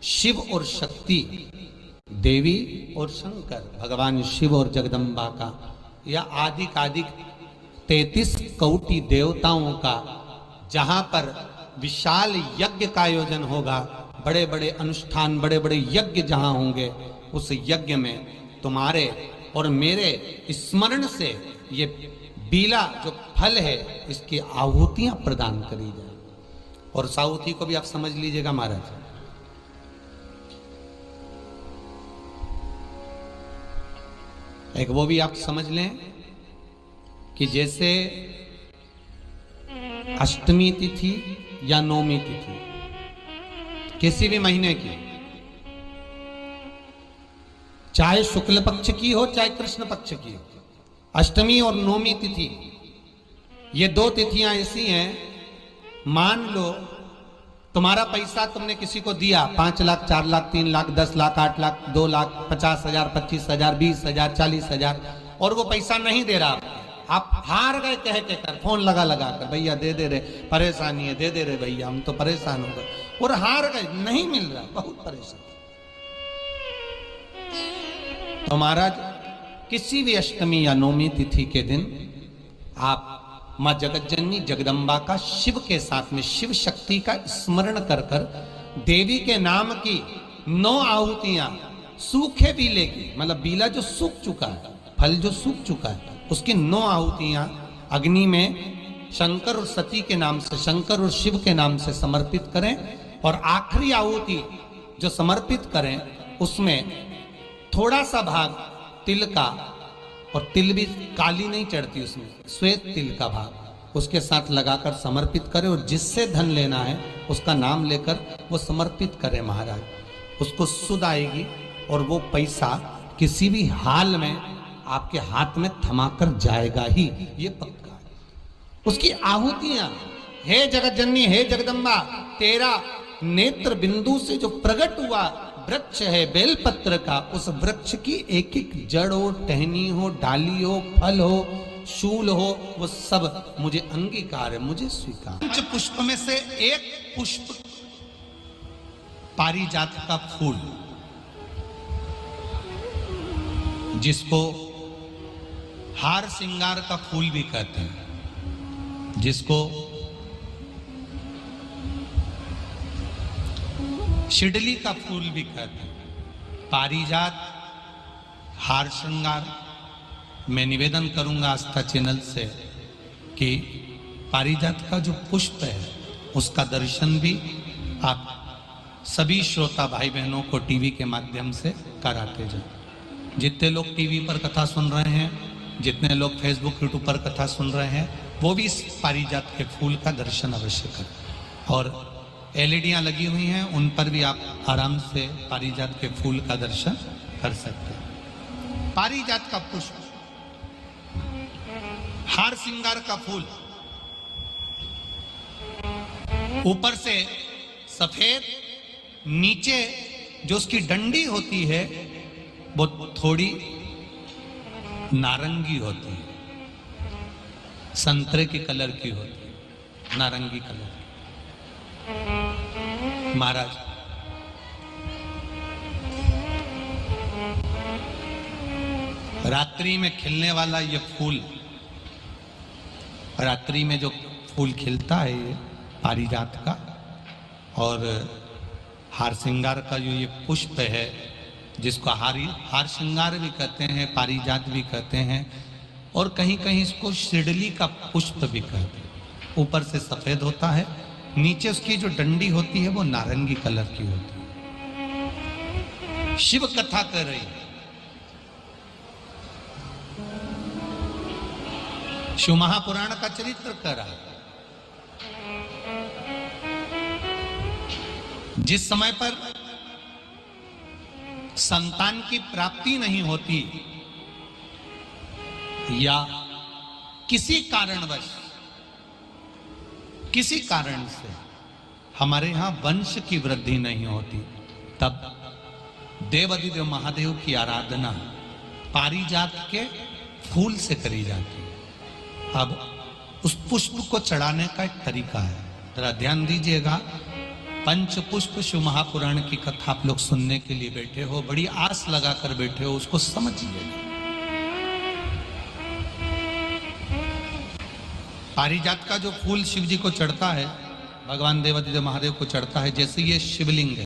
शिव और शक्ति, देवी और शंकर, भगवान शिव और जगदम्बा का, या आदिक 33 कोटि देवताओं का, जहां पर विशाल यज्ञ का आयोजन होगा, बड़े बड़े अनुष्ठान, बड़े बड़े यज्ञ जहां होंगे, उस यज्ञ में तुम्हारे और मेरे स्मरण से ये बीला जो फल है, इसकी आहुतियां प्रदान करी जाए। और उस आहुति को भी आप समझ लीजिएगा महाराज, एक वो भी आप समझ लें कि जैसे अष्टमी तिथि या नौमी तिथि किसी भी महीने की, चाहे शुक्ल पक्ष की हो चाहे कृष्ण पक्ष की हो, अष्टमी और नौमी तिथि, ये दो तिथियां ऐसी हैं, मान लो तुम्हारा पैसा तुमने किसी को दिया, 5 लाख, 4 लाख, 3 लाख, 10 लाख, 8 लाख, 2 लाख, 50,000, 25,000, 20,000, 40,000, और वो पैसा नहीं दे रहा, आप हार गए कह के कर, फोन लगा कर, भैया दे दे रहे, परेशानी है, दे दे रहे भैया, हम तो परेशान हो गए, और हार गए, नहीं मिल रहा, बहुत परेशान। तो महाराज किसी भी अष्टमी या नौमी तिथि के दिन आप मां जगतजननी जगदम्बा का शिव के साथ में, शिव शक्ति का स्मरण कर कर, देवी के नाम की 9 आहुतियां, सूखे बीले की, मतलब बीला जो सूख चुका है, फल जो सूख चुका है, उसकी 9 आहुतियां अग्नि में शंकर और सती के नाम से, शंकर और शिव के नाम से समर्पित करें। और आखिरी आहुति जो समर्पित करें, उसमें थोड़ा सा भाग तिल का, और तिल भी काली नहीं चढ़ती उसमें, श्वेत तिल का भाग उसके साथ लगाकर समर्पित करें, और जिससे धन लेना है उसका नाम लेकर वो समर्पित करें महाराज, उसको सुध आएगी, और वो पैसा किसी भी हाल में आपके हाथ में थमाकर जाएगा ही, ये पक्का है। उसकी आहुतियां, हे जगतजननी, हे जगदम्बा, तेरा नेत्र बिंदु से जो प्रकट हुआ वृक्ष है बेलपत्र का, उस वृक्ष की एक एक जड़ हो, टहनी हो, डाली हो, फल हो, शूल हो, वो सब मुझे अंगीकार है, मुझे स्वीकार। पंच पुष्प में से एक पुष्प पारिजात का फूल, जिसको हार श्रृंगार का फूल भी कहते हैं, जिसको शिडली का फूल भी कहते हैं, पारिजात, हार श्रृंगार। मैं निवेदन करूंगा आस्था चैनल से कि पारिजात का जो पुष्प है उसका दर्शन भी आप सभी श्रोता भाई बहनों को टीवी के माध्यम से कराते जाए। जितने लोग टीवी पर कथा सुन रहे हैं, जितने लोग फेसबुक यूट्यूब पर कथा सुन रहे हैं, वो भी इस पारिजात के फूल का दर्शन अवश्य करें। और एलईडियां लगी हुई हैं, उन पर भी आप आराम से पारिजात के फूल का दर्शन कर सकते हैं। पारिजात का पुष्प, हार श्रृंगार का फूल, ऊपर से सफेद, नीचे जो उसकी डंडी होती है वो थोड़ी नारंगी होती है, संतरे के कलर की होती है, नारंगी कलर। महाराज रात्रि में खिलने वाला ये फूल, रात्रि में जो फूल खिलता है ये पारिजात का, और हार श्रृंगार का जो ये पुष्प है, जिसको हार श्रृंगार भी कहते हैं, पारिजात भी कहते हैं, और कहीं कहीं इसको शिडली का पुष्प भी कहते हैं। ऊपर से सफेद होता है, नीचे उसकी जो डंडी होती है वो नारंगी कलर की होती है। शिव कथा कर रही है, शिव महापुराण का चरित्र कर रहा है। जिस समय पर संतान की प्राप्ति नहीं होती, या किसी कारणवश, किसी कारण से हमारे यहां वंश की वृद्धि नहीं होती, तब देवाधिदेव महादेव की आराधना पारिजात के फूल से करी जाती है। अब उस पुष्प को चढ़ाने का एक तरीका है, जरा ध्यान दीजिएगा। पंचपुष्प शिव महापुराण की कथा आप लोग सुनने के लिए बैठे हो, बड़ी आस लगा कर बैठे हो, उसको समझिए। पारिजात का जो फूल शिव जी को चढ़ता है, भगवान देवादिदेव महादेव को चढ़ता है, जैसे ये शिवलिंग है,